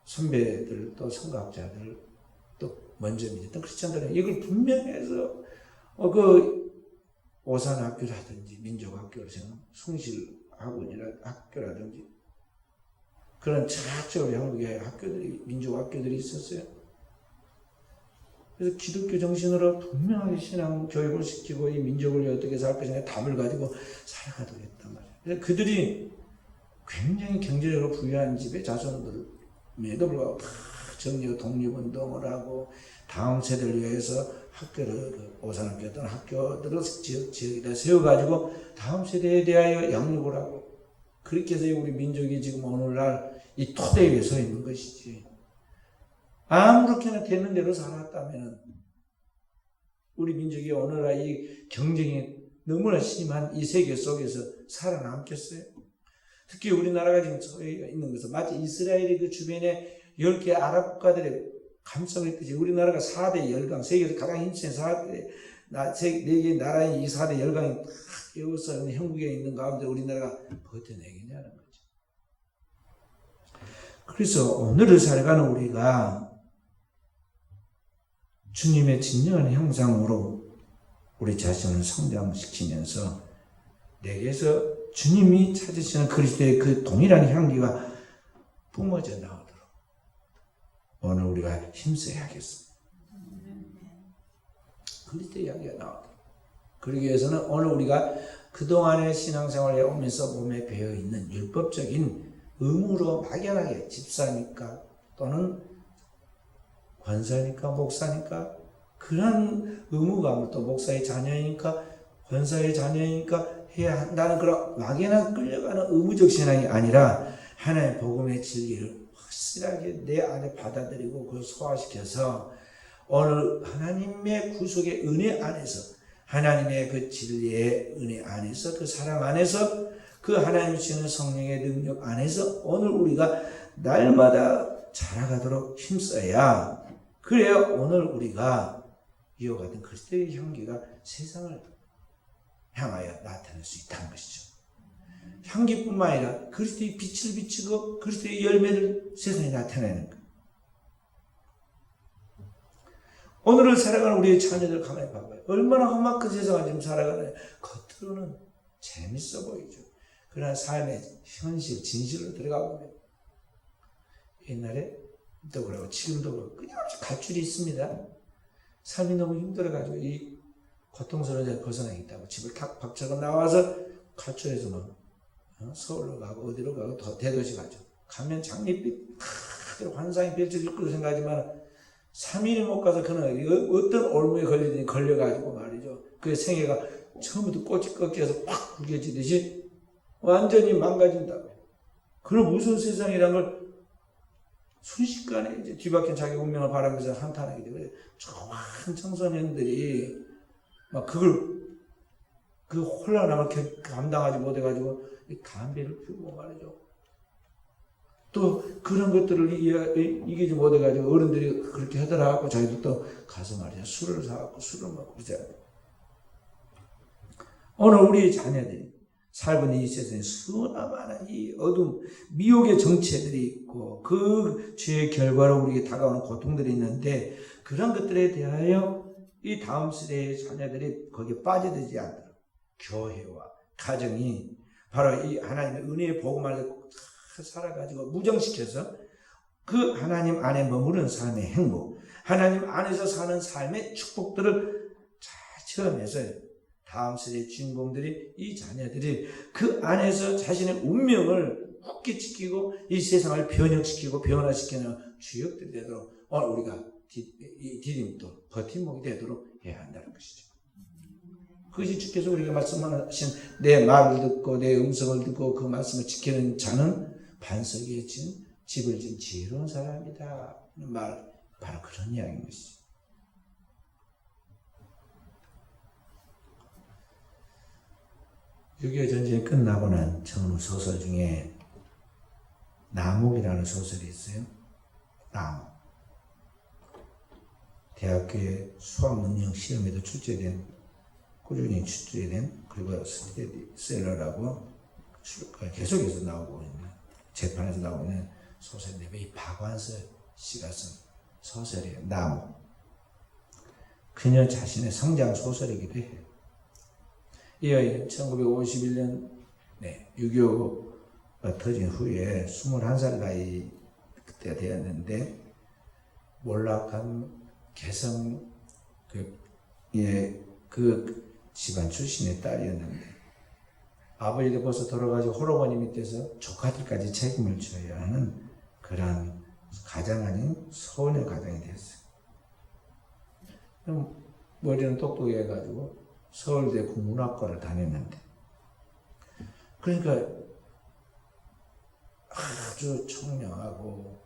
선배들, 또 선각자들, 또 먼저 믿었던 크리스천들은 이걸 분명해서 그 오산학교라든지 민족학교라든지 숭실학원이라 학교라든지 그런 철학적으로 한국의 학교들이, 민족학교들이 있었어요. 그래서 기독교 정신으로 분명하게 신앙 교육을 시키고 이 민족을 어떻게 살 것인가 답을 가지고 살아가도록 했단 말이에요. 그래서 그들이 굉장히 경제적으로 부유한 집의 자손들에도 불구하고 다 정리와 독립운동을 하고 다음 세대를 위해서 학교를, 오산학교였던 학교들을 지역에다 세워가지고 다음 세대에 대하여 양육을 하고, 그렇게 해서 우리 민족이 지금 오늘날 이 토대 위에 서 있는 것이지. 아무렇게나 되는 대로 살았다면 우리 민족이 오늘날 이 경쟁이 너무나 심한 이 세계 속에서 살아남겠어요? 특히 우리나라가 지금 처해 있는 것은 마치 이스라엘의 그 주변에 10개 아랍 국가들의 감싸고 있듯이 우리나라가 4대 열강, 세계에서 가장 힘센 4개 나라의 이 4대 열강이 딱 에워싸는 형국에 있는 가운데 우리나라가 버텨내겠냐는 거죠. 그래서 오늘을 살아가는 우리가 주님의 진정한 형상으로 우리 자신을 성장시키면서 내게서 주님이 찾으시는 그리스도의 그 동일한 향기가 뿜어져 나오도록 오늘 우리가 힘써야겠습니다. 그리스도의 향기가 나오도록. 그러기 위해서는 오늘 우리가 그동안의 신앙생활에 오면서 몸에 배어있는 율법적인 의무로 막연하게 집사니까 또는 권사니까 목사니까 그런 의무감을, 또 목사의 자녀이니까 권사의 자녀이니까 해야 한다는 그런 막연한 끌려가는 의무적 신앙이 아니라 하나님의 복음의 진리를 확실하게 내 안에 받아들이고 그걸 소화시켜서 오늘 하나님의 구속의 은혜 안에서, 하나님의 그 진리의 은혜 안에서, 그 사랑 안에서, 그 하나님 주시는 성령의 능력 안에서 오늘 우리가 날마다 자라가도록 힘써야, 그래야 오늘 우리가 이와 같은 그리스도의 향기가 세상을 향하여 나타날 수 있다는 것이죠. 향기뿐만 아니라 그리스도의 빛을 비추고 그리스도의 열매를 세상에 나타내는 것. 오늘을 살아가는 우리의 자녀들 가만히 봐봐요. 얼마나 험악한 세상을 지금 살아가나요? 겉으로는 재밌어 보이죠. 그러나 삶의 현실, 진실로 들어가 보면 옛날에 또 그러고 지금도 그렇고 끊임없이 가출이 있습니다. 삶이 너무 힘들어가지고 이 고통스러운 데서 벗어나겠다고 집을 탁 박차고 나와서 가출해서 막 서울로 가고 어디로 가고 더 대도시 가죠. 가면 장밋빛 탁 환상이 펼쳐질 거로 생각하지만 3일이 못 가서 그는 어떤 올무에 걸리더니 걸려가지고 말이죠. 그 생애가 처음부터 꽃이 꺾여서 팍 구겨지듯이 완전히 망가진다고요. 그런 무서운 세상이란 걸 순식간에 이제 뒤바뀐 자기 운명을 바라면서 한탄하게 되고요. 조그만 청소년들이 막 그 혼란함을 감당하지 못해가지고 담배를 피우고 말이죠. 또 그런 것들을 이기지 못해가지고 어른들이 그렇게 하더라고 자기도 또 가서 말이죠. 술을 사갖고 술을 먹고 그러잖아요. 오늘 우리 자녀들이 살고 있는 이 세상에 수많은 이 어둠, 미혹의 정체들이 있고 그 죄의 결과로 우리에게 다가오는 고통들이 있는데 그런 것들에 대하여 이 다음 세대의 자녀들이 거기에 빠져들지 않도록 교회와 가정이 바로 이 하나님의 은혜의 복음 안에서 살아가지고 무정시켜서 그 하나님 안에 머무르는 삶의 행복, 하나님 안에서 사는 삶의 축복들을 잘 체험해서 다음 세대의 주인공들이 이 자녀들이 그 안에서 자신의 운명을 굳게 지키고 이 세상을 변혁시키고 변화시키는 주역들이 되도록 오늘 우리가 디딤돌 버팀목이 되도록 해야 한다는 것이죠. 그것이 주께서 우리가 말씀하신 내 말을 듣고 내 음성을 듣고 그 말씀을 지키는 자는 반석 위에 집을 진 지혜로운 사람이다. 말 바로 그런 이야기인 것이죠. 6.25 전쟁이 끝나고 난 전후 소설 중에 나목이라는 소설이 있어요. 나목. 대학교의 수학 능력 시험에도 꾸준히 출제된, 그리고 스테디셀러라고 계속해서 나오고 있는, 재판에서 나오고 있는 소설인데, 이 박완서 씨가 쓴 소설이에요. 나목. 그녀 자신의 성장 소설이기도 해요. 이 아이는 1951년 6.25가 터진 후에 21살 나이 그때 되었는데, 몰락한 개성 그 집안 출신의 딸이었는데, 아버지도 벌써 돌아가지고 홀어머니 밑에서 조카들까지 책임을 져야 하는 그런 가장 아닌 소녀 가정이 됐어요. 머리는 똑똑해가지고 서울대 국문학과를 다녔는데, 그러니까 아주 청량하고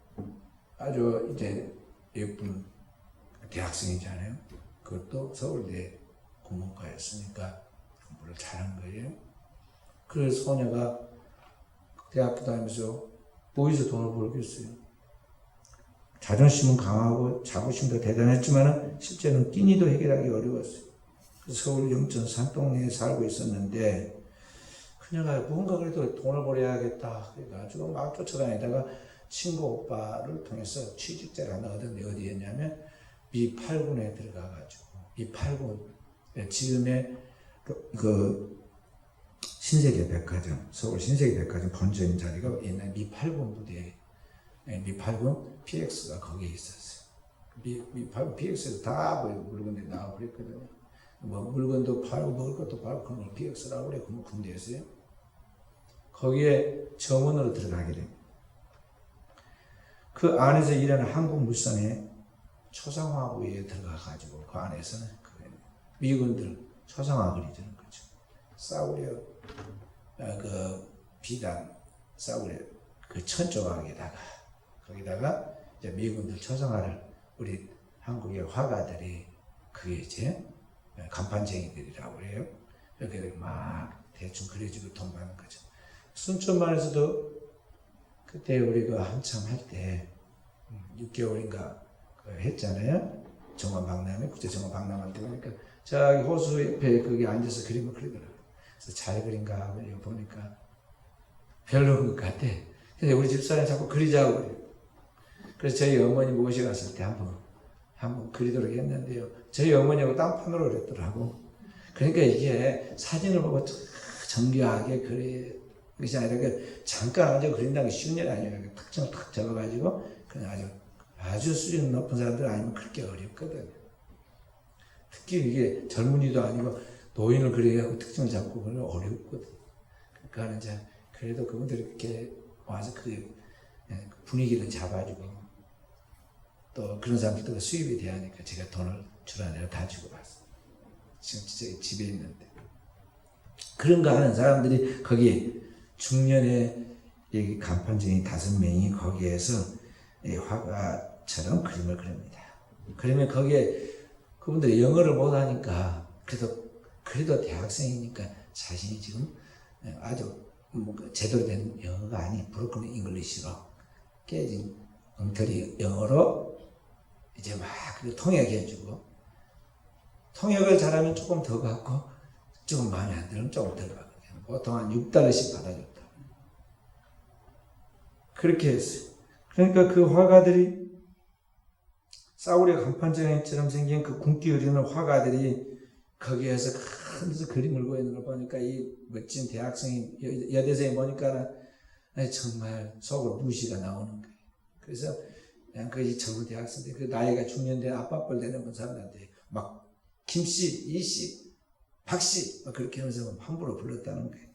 아주 이제 예쁜 대학생이잖아요. 그것도 서울대 국문과였으니까 공부를 잘한 거예요. 그 소녀가 대학교 다니면서 어디서 돈을 벌겠어요. 자존심은 강하고 자부심도 대단했지만 실제는 끼니도 해결하기 어려웠어요. 서울 영천 산동네에 살고 있었는데, 그녀가 뭔가 그래도 돈을 벌어야겠다 그래가지고 막 쫓아다니다가 친구 오빠를 통해서 취직자를 하나 얻었는데, 어디였냐면 미 8군에 들어가가지고, 미 8군 지금의 그 신세계 백화점, 서울 신세계 백화점 본점 자리가 옛날 미 8군 부대에, 미 8군 PX가 거기에 있었어요. 미 8군 PX에서 다 물건들이 나오고 그랬거든요. 뭐 물건도 팔고 먹을 것도 팔고 그런 걸 PX라고 그래. 그 군대에서요. 거기에 점원으로 들어가게 됩니다. 그 안에서 일하는 한국물산의 초상화부에 들어가가지고 그 안에서는 미군들 초상화 그리자는 거죠. 싸구려 그 비단 싸구려 그 천조각에다가 거기다가 이제 미군들 초상화를 우리 한국의 화가들이 그게 이제 간판쟁이들이라고 그래요. 이렇게 막 대충 그려주고 돈 받는 거죠. 순천만에서도 그때 우리가 한참 할 때 6개월인가 했잖아요. 정원박람회, 국제정원박람회 때 보니까 저기 호수 옆에 거기 앉아서 그림을 그리더라고요. 그래서 잘 그린가 하고 보니까 별로인 것 같아. 근데 우리 집사람이 자꾸 그리자고 그래요. 그래서 저희 어머니 모셔갔을 때 한번 그리도록 했는데요. 저희 어머니하고 딴판으로 그랬더라고. 그러니까 이게 사진을 보고 정교하게 그리 것이 아니라 잠깐 앉아 그린다는 게 쉬운 일 아니에요. 특징을 탁 잡아가지고 그냥 아주 수준 높은 사람들 아니면 그렇게 어렵거든요. 특히 이게 젊은이도 아니고 노인을 그려야 하고 특징을 잡고 그러면 어렵거든. 그러니까 이제 그래도 그분들이 이렇게 와서 그 분위기를 잡아주고 또 그런 사람들도 수입이 돼야 하니까 제가 돈을 주라내려 다 주고 봤어요. 지금 진짜 집에 있는데. 그런 거 하는 사람들이 거기 중년의 간판쟁이 5명이 거기에서 화가처럼 그림을 그립니다. 그러면 거기에 그분들이 영어를 못하니까 그래도 대학생이니까 자신이 지금 아주 제대로 된 영어가 아닌 브로큰 잉글리시로 깨진 엉터리 영어로 이제 막 통역해주고, 통역을 잘하면 조금 더 받고 조금 마음에 안 들면 조금 덜 받거든요. 보통 한 $6씩 받아줬다. 그렇게 했어요. 그러니까 그 화가들이 싸구려 간판쟁이처럼 생긴 그 굶기 어리는 화가들이 거기에서 큰 데서 그림을 그리고 있는 걸 보니까 이 멋진 대학생이 여대생이 보니까 정말 속으로 무시가 나오는 거예요. 그래서 그냥 그 젊은 대학생들, 그 나이가 중년된 아빠뻘 되는 사람들한테 막 김씨, 이씨 박씨 그렇게 하면서 함부로 불렀다는 거예요.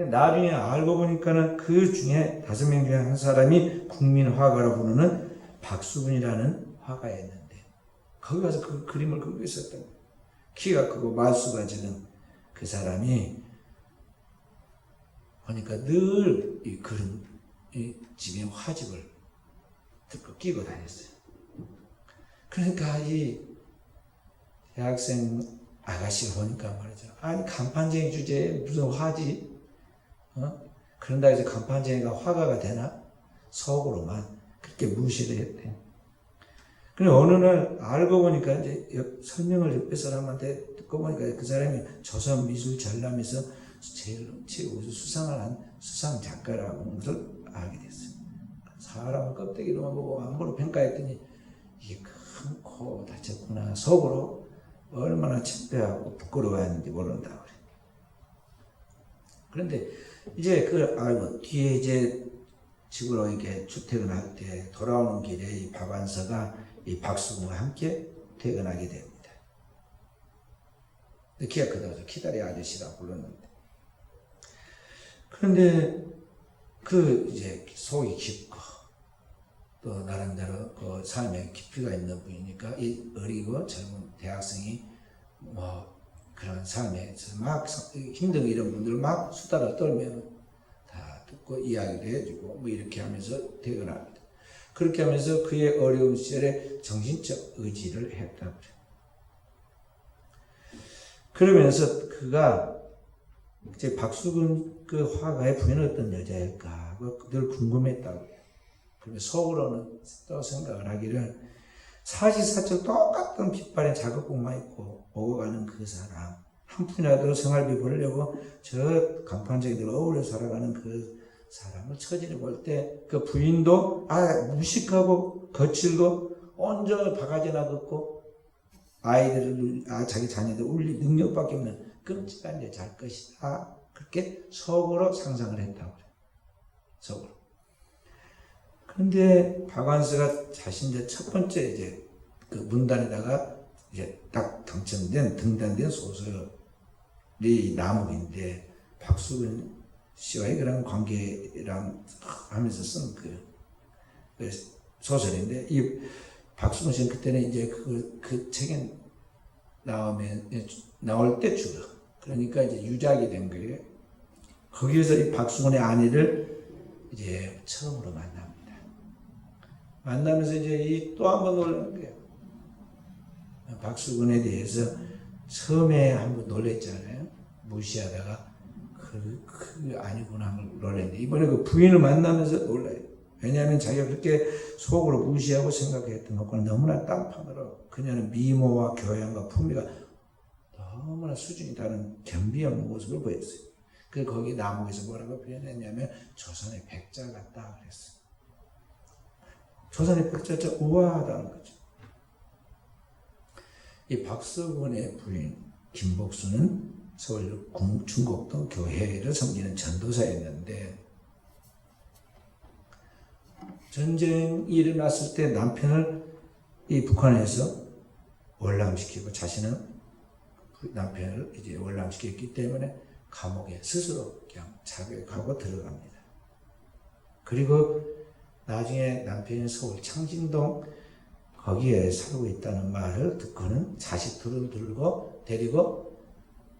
나중에 알고 보니까는 그 중에 5명 중에 한 사람이 국민화가라고 부르는 박수근이라는 화가였는데 거기 가서 그 그림을 그리고 있었던 거예요. 키가 크고 말수가 지는 그 사람이 보니까 늘 이 그림, 이 집에 화집을 듣고 끼고 다녔어요. 그러니까 이 대학생 아가씨가 보니까 말이죠. 아니 간판쟁이 주제에 무슨 화지? 그런다 해서 간판쟁이가 화가가 되나? 속으로만 그렇게 무시를 했대. 그런데 어느 날 알고 보니까 이제 설명을 옆에 사람한테 듣고 보니까 그 사람이 조선 미술 전람에서 제일 최고 수상을 한 수상 작가라는 것을 알게 됐어요. 사람을 껍데기로만 보고 함부로 평가했더니 이게 큰 코 다쳤구나. 속으로 얼마나 창피하고 부끄러워했는지 모른다 그래. 그런데 이제 그걸 알고 뒤에 이제 집으로 이렇게 출퇴근할 때 돌아오는 길에 이 박완서가 이 박수근과 함께 퇴근하게 됩니다. 근데 키가 크다고 키다리 아저씨라 불렀는데. 그런데 그 이제 속이 깊고 또 나름대로 그 삶에 깊이가 있는 분이니까 이 어리고 젊은 대학생이 뭐 그런 삶에서 막 힘든 이런 분들 막 수다를 떨면 다 듣고 이야기도 해주고 뭐 이렇게 하면서 퇴근합니다. 그렇게 하면서 그의 어려운 시절에 정신적 의지를 했다고 그래요. 그러면서 그가 이제 박수근 그 화가의 부인은 어떤 여자일까 늘 궁금했다고 해요. 그러면 속으로는 또 생각을 하기를 사시사철 똑같은 핏발에 작업복만 입고 오고 가는 그 사람 한 푼이라도 생활비 벌려고 저 간판쟁이들 어울려 살아가는 그 사람을 처지를 볼 때 그 부인도 무식하고 거칠고 온전 바가지나 긋고 아이들을 자기 자녀들 울릴 능력밖에 없는 끔찍한 여자일 것이다. 그렇게 속으로 상상을 했다고 그래요. 속으로. 그런데 박완서가 자신 이제 첫 번째 이제 그 문단에다가 이제 딱 등단된 소설이 나무인데 박수근 씨와의 그런 관계랑 하면서 쓴 그 소설인데 이 박수근 씨는 그때는 이제 그 책에 나올 때 죽어. 그러니까 이제 유작이 된 거예요. 거기에서 이 박수근의 아내를 이제 처음으로 만납니다. 만나면서 이제 또 한 번 놀라는 거예요. 박수근에 대해서 처음에 한번 놀랬잖아요. 무시하다가 그 아니구나 하면 놀랐는데 이번에 그 부인을 만나면서 놀라요. 왜냐하면 자기가 그렇게 속으로 무시하고 생각했던 것과는 너무나 딴판으로 그녀는 미모와 교양과 품위가 너무나 수준이 다른 겸비한 모습을 보였어요. 그래서 거기 나무에서 뭐라고 표현했냐면 조선의 백자 같다 그랬어요. 조선의 백자자 우아하다는 거죠. 이 박수근의 부인 김복수는 서울 중곡동 교회를 섬기는 전도사였는데 전쟁이 일어났을 때 남편을 이 북한에서 월남시키고 자신은 남편을 이제 월남시켰기 때문에 감옥에 스스로 그냥 자백하고 들어갑니다. 그리고 나중에 남편이 서울 창진동 거기에 살고 있다는 말을 듣고는 자식들을 데리고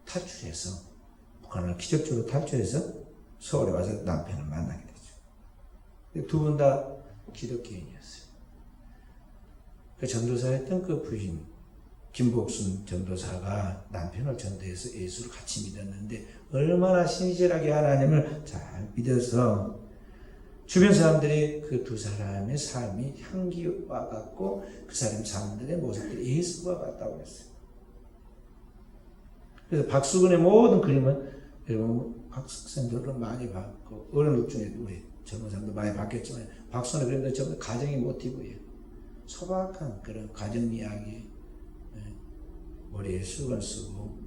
탈출해서 북한을 기적적으로 탈출해서 서울에 와서 남편을 만나게 되죠. 두 분 다 기독교인이었어요. 그 전도사였던 그 부인 김복순 전도사가 남편을 전도해서 예수를 같이 믿었는데 얼마나 신실하게 하나님을 잘 믿어서 주변 사람들이 그 두 사람의 삶이 향기와 같고 그 사람 사람들의 모습들이 예수와 같다고 했어요. 그래서 박수근의 모든 그림은 여러분 학생들도 많이 봤고 어른들 중에 우리 젊은 사람도 많이 봤겠지만 박수근의 그림도 전부 가정의 모티브예요. 소박한 그런 가정 이야기, 머리에 수건 쓰고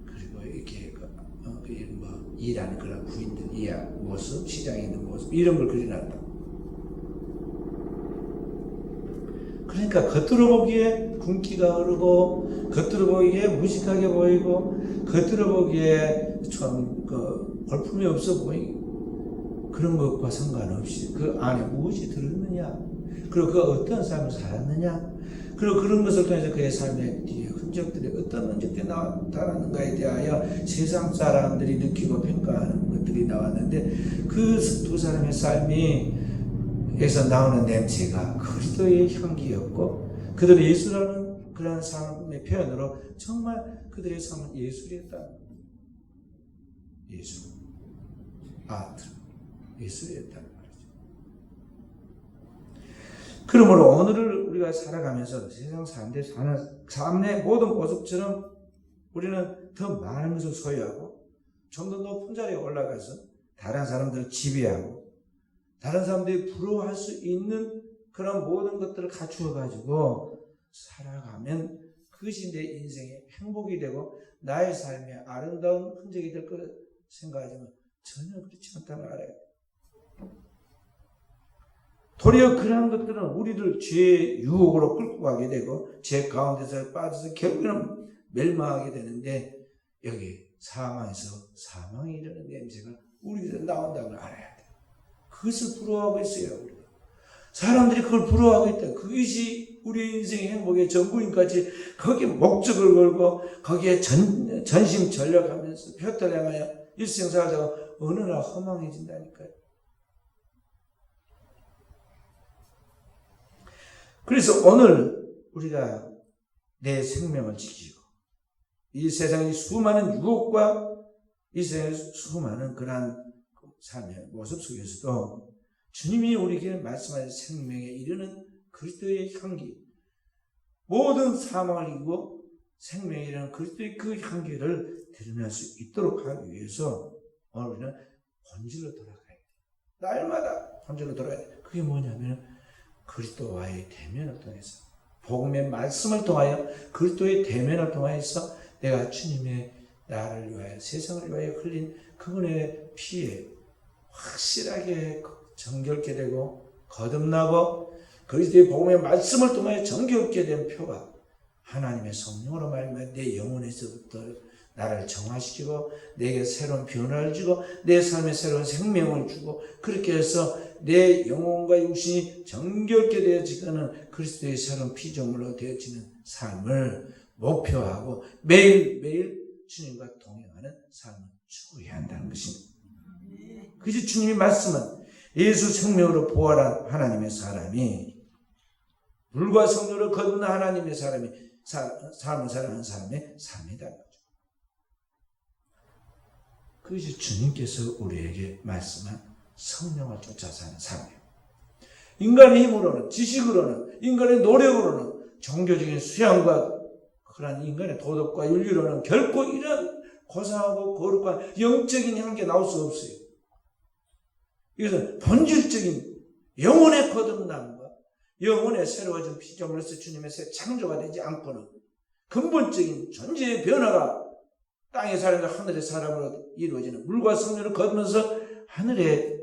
그리고 이렇게 뭐 일하는 그런 부인들 모습, 시장에 있는 모습 이런 걸 그려놨다. 그러니까 겉으로 보기에 굶기가 흐르고 겉으로 보기에 무식하게 보이고 겉으로 보기에 좀 볼품이 없어 보이고 그런 것과 상관없이 그 안에 무엇이 들었느냐, 그리고 그 어떤 삶을 살았느냐, 그리고 그런 것을 통해서 그의 삶의 뒤에 흔적들이 어떤 흔적들이 나타나는가에 대하여 세상 사람들이 느끼고 평가하는 것들이 나왔는데, 그 두 사람의 삶에서 나오는 냄새가 그리스도의 향기였고, 그들의 예수라는 그런 삶의 표현으로 정말 그들의 삶은 예술이었다. 예술, 아트, 예술이었다는 말이죠. 그러므로 오늘을 우리가 살아가면서 세상 사람들이 사는 삶의 모든 모습처럼 우리는 더 많은 것을 소유하고 좀 더 높은 자리에 올라가서 다른 사람들을 지배하고 다른 사람들이 부러워할 수 있는 그런 모든 것들을 갖추어 가지고 살아가면 그것이 내 인생의 행복이 되고 나의 삶의 아름다운 흔적이 될 거라 생각하지만 전혀 그렇지 않다는 걸 알아야 돼요. 도리어 그러한 것들은 우리를 죄의 유혹으로 끌고 가게 되고 죄 가운데서 빠져서 결국에는 멸망하게 되는데, 여기 사망에서 사망에 이르는 냄새가 우리에게 나온다는 걸 알아야 돼요. 그것을 부러워하고 있어요. 우리가. 사람들이 그걸 부러워하고 있다. 그것이 우리 인생의 행복의 전부인까지 거기에 목적을 걸고 거기에 전심전력하면서 표를 향하여 일생 살다가 어느 날 허망해진다니까요. 그래서 오늘 우리가 내 생명을 지키고 이 세상의 수많은 유혹과 이 세상의 수많은 그러한 삶의 모습 속에서도 주님이 우리에게 말씀하신 생명에 이르는 그리스도의 향기, 모든 사망을 이기고 생명에 이르는 그리스도의 그 향기를 드러낼 수 있도록 하기 위해서 오늘 우리는 본질로 돌아가야 돼요. 날마다 본질로 돌아가야 돼요. 그게 뭐냐면 그리스도와의 대면을 통해서, 복음의 말씀을 통하여 그리스도의 대면을 통해서 내가 주님의 나를 위하여 세상을 위하여 흘린 그분의 피에 확실하게 정결케 되고 거듭나고 그리스도의 복음의 말씀을 통하여 정결케 된 표가 하나님의 성령으로 말미암아 내 영혼에서부터 나를 정화시키고 내게 새로운 변화를 주고 내 삶에 새로운 생명을 주고, 그렇게 해서 내 영혼과 육신이 정결케 되어지는 그리스도의 새로운 피조물로 되어지는 삶을 목표하고 매일매일 주님과 동행하는 삶을 추구해야 한다는 것입니다. 그래서 주님이 말씀은 예수 생명으로 부활한 하나님의 사람이, 물과 성령으로 거듭난 하나님의 사람이 삶을 살아가는 사람의 삶이다. 그것이 주님께서 우리에게 말씀한 성령을 쫓아 사는 삶이에요. 인간의 힘으로는, 지식으로는, 인간의 노력으로는, 종교적인 수양과 그런 인간의 도덕과 윤리로는 결코 이런 고상하고 거룩한 영적인 향기가 나올 수 없어요. 이것은 본질적인 영혼의 거듭남과 영혼의 새로워진 피조물로서 주님의 새 창조가 되지 않고는 근본적인 존재의 변화가 땅의 사람과 하늘의 사람으로 이루어지는, 물과 성령을 거두면서 하늘에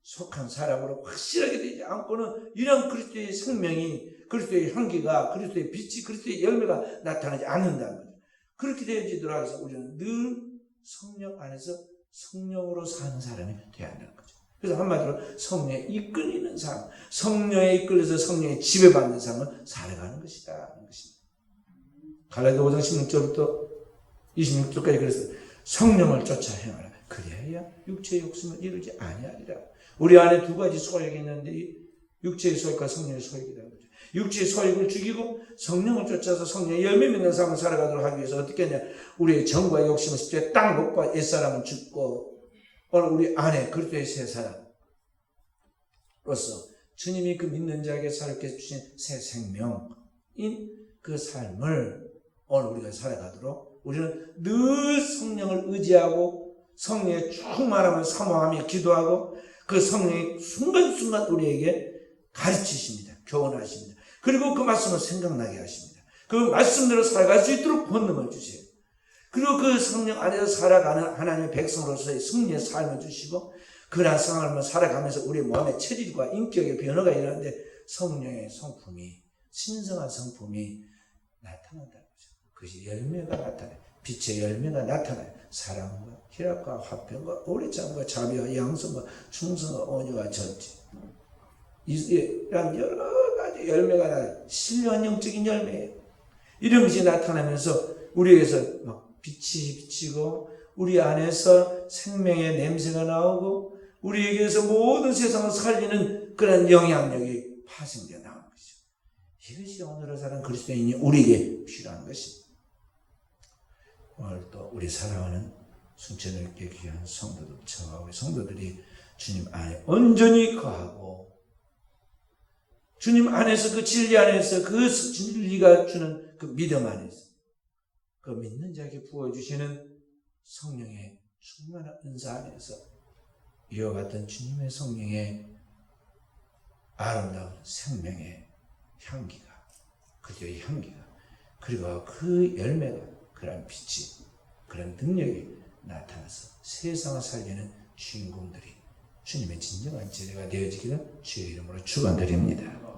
속한 사람으로 확실하게 되지 않고는 이런 그리스도의 생명이, 그리스도의 향기가, 그리스도의 빛이, 그리스도의 열매가 나타나지 않는다는 거죠. 그렇게 되어지도록 해서 우리는 늘 성령 안에서 성령으로 사는 사람이 되어야 한다는 거죠. 그래서 한마디로 성령에 이끌리는 삶, 성령에 이끌려서 성령에 지배받는 삶을 살아가는 것이다 하는 것입니다. 갈라디아 5장 16절부터 26절까지 그랬어요. 성령을 쫓아 행하라. 그래야 육체의 욕심을 이루지 아니하리라. 우리 안에 두 가지 소욕이 있는데 육체의 소욕과 성령의 소욕이라는 거죠. 육체의 소욕을 죽이고 성령을 쫓아서 성령의 열매 맺는 삶을 살아가도록 하기 위해서 어떻게 하냐. 우리의 정과 욕심을 십자가에 딱 놓고 옛사람은 죽고 오늘 우리 안에 그리스도의 새 사람으로서 주님이 그 믿는 자에게 새롭게 주신 새 생명인 그 삶을 오늘 우리가 살아가도록 우리는 늘 성령을 의지하고 성령의 충만함을 사모하며 기도하고 그 성령이 순간순간 우리에게 가르치십니다. 교훈하십니다. 그리고 그 말씀을 생각나게 하십니다. 그 말씀대로 살아갈 수 있도록 권능을 주세요. 그리고 그 성령 안에서 살아가는 하나님의 백성으로서의 승리의 삶을 주시고 그러한 삶을 살아가면서 우리 몸의 체질과 인격의 변화가 일어나는데 성령의 성품이 신성한 성품이 나타난다는 거죠. 그것이 열매가 나타나요. 빛의 열매가 나타나요. 사랑과 희락과 화평과 오래 참과 자비와 양성과 충성과 온유와 절제. 이런 여러 가지 열매가 나요. 신령한 영적인 열매예요. 이런 것이 나타나면서 우리에게서 막 빛이 비치고 우리 안에서 생명의 냄새가 나오고 우리에게서 모든 세상을 살리는 그런 영향력이 파생되어 나오는 것이죠. 이것이 오늘을 사는 그리스도인이 우리에게 필요한 것입니다. 오늘 또 우리 사랑하는 순천을 있게 귀한 성도들, 저와 우리 성도들이 주님 안에 온전히 거하고 주님 안에서 그 진리 안에서 그 진리가 주는 그 믿음 안에서 그 믿는 자에게 부어주시는 성령의 충만한 은사 안에서 이와 같은 주님의 성령의 아름다운 생명의 향기가 그리고의 향기가 그리고 그 열매가 그런 빛이 그런 능력이 나타나서 세상을 살리는 주인공들이 주님의 진정한 제자가 되어지기를 주의 이름으로 축원드립니다.